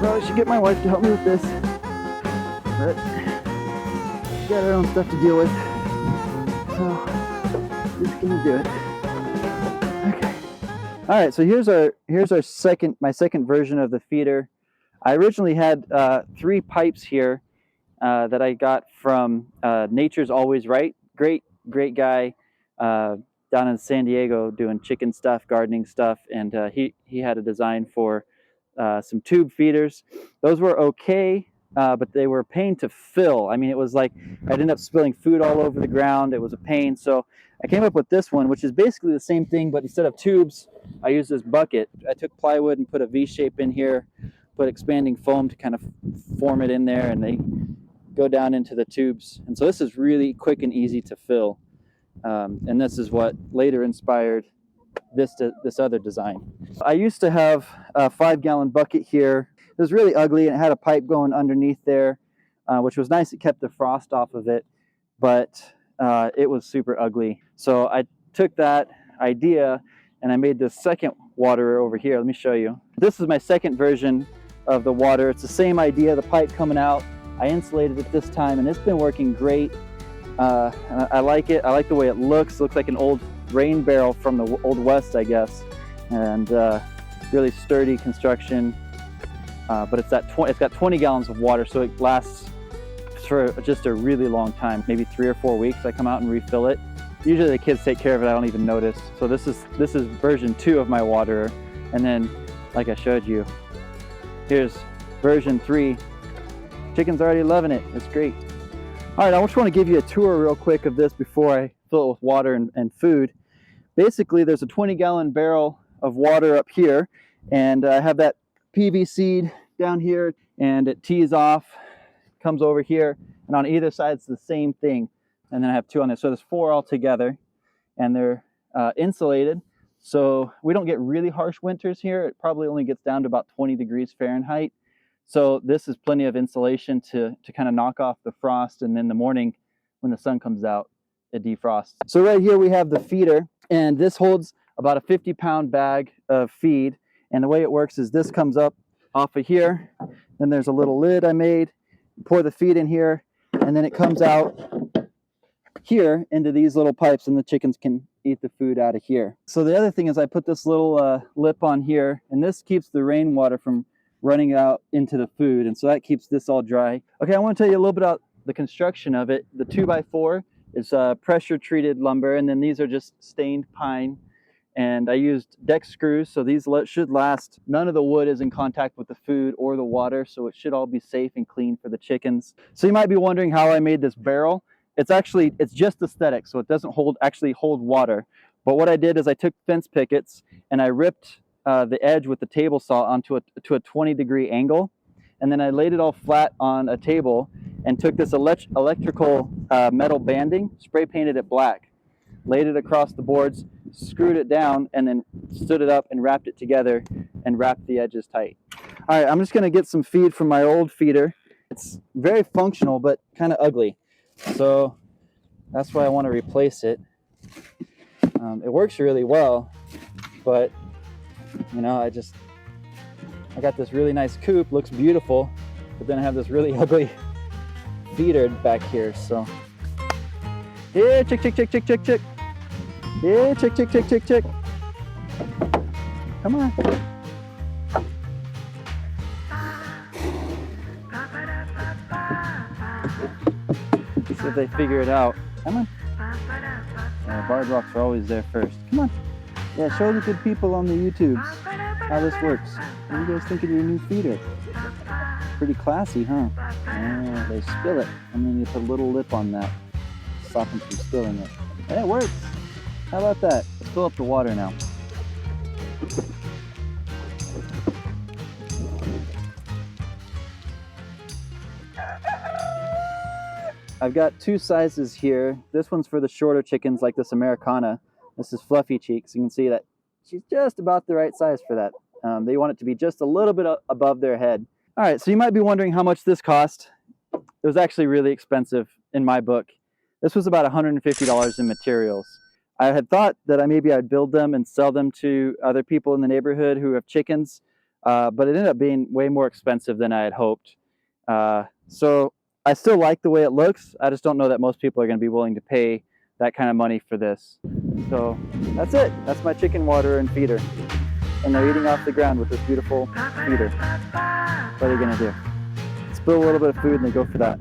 Probably should get my wife to help me with this, but she got her own stuff to deal with, so just gonna do it. Okay. All right, so here's my second version of the feeder. I originally had 3 pipes here that I got from Nature's Always Right. Great guy down in San Diego doing chicken stuff, gardening stuff, and he had a design for some tube feeders. Those were okay, but they were a pain to fill. I mean, it was like I'd end up spilling food all over the ground. It was a pain. So I came up with this one, which is basically the same thing, but instead of tubes, I used this bucket. I took plywood and put a V shape in here, put expanding foam to kind of form it in there, and they go down into the tubes. And so this is really quick and easy to fill. And this is what later inspired this other design. I used to have a 5-gallon bucket here. It was really ugly and it had a pipe going underneath there, which was nice. It kept the frost off of it, but it was super ugly. So I took that idea and I made this second waterer over here. Let me show you. This is my second version of the water. It's the same idea, the pipe coming out. I insulated it this time and it's been working great. I like it. I like the way it looks. It looks like an old rain barrel from the Old West, I guess, and really sturdy construction. But it's got 20 gallons of water, so it lasts for just a really long time, maybe 3 or 4 weeks. I come out and refill it. Usually the kids take care of it. I don't even notice. So this is version 2 of my waterer, and then, like I showed you, here's version 3. Chicken's already loving it. It's great. All right, I just want to give you a tour real quick of this before I fill it with water and food. Basically, there's a 20-gallon barrel of water up here, and I have that PV seed down here, and it tees off, comes over here, and on either side it's the same thing. And then I have 2 on there, so there's 4 all together, and they're insulated, so we don't get really harsh winters here. It probably only gets down to about 20 degrees Fahrenheit. So this is plenty of insulation to kind of knock off the frost, and in the morning when the sun comes out, it defrosts. So right here we have the feeder, and this holds about a 50-pound bag of feed. And the way it works is this comes up off of here, then there's a little lid I made, pour the feed in here, and then it comes out here into these little pipes, and the chickens can eat the food out of here. So the other thing is I put this little lip on here, and this keeps the rainwater from running out into the food, and so that keeps this all dry. Okay, I want to tell you a little bit about the construction of it. The 2x4 is pressure treated lumber, and then these are just stained pine, and I used deck screws, so these should last. None of the wood is in contact with the food or the water, so it should all be safe and clean for the chickens. So you might be wondering how I made this barrel. It's just aesthetic, so it doesn't actually hold water. But what I did is I took fence pickets and I ripped the edge with the table saw onto a 20-degree angle, and then I laid it all flat on a table and took this electrical metal banding, spray painted it black, laid it across the boards, screwed it down, and then stood it up and wrapped it together and wrapped the edges tight. All right, I'm just going to get some feed from my old feeder. It's very functional but kind of ugly, so that's why I want to replace it. It works really well, but you know, I got this really nice coop, looks beautiful, but then I have this really ugly feeder back here. So yeah, chick. Yeah, chick. Come on. See if they figure it out. Come on. Yeah, barred rocks are always there first. Come on. Yeah, show the good people on the YouTubes how this works. What do you guys think of your new feeder? Pretty classy, huh? Yeah, they spill it, and then you put a little lip on that. Stop them from spilling it. And it works. How about that? Let's fill up the water now. I've got 2 sizes here. This one's for the shorter chickens like this Americana. This is Fluffy Cheeks. You can see that she's just about the right size for that. They want it to be just a little bit above their head. All right, so you might be wondering how much this cost. It was actually really expensive in my book. This was about $150 in materials. I had thought that maybe I'd build them and sell them to other people in the neighborhood who have chickens, but it ended up being way more expensive than I had hoped. So I still like the way it looks. I just don't know that most people are going to be willing to pay that kind of money for this. So that's it. That's my chicken water and feeder. And they're eating off the ground with this beautiful feeder. What are they going to do? Spill a little bit of food and they go for that.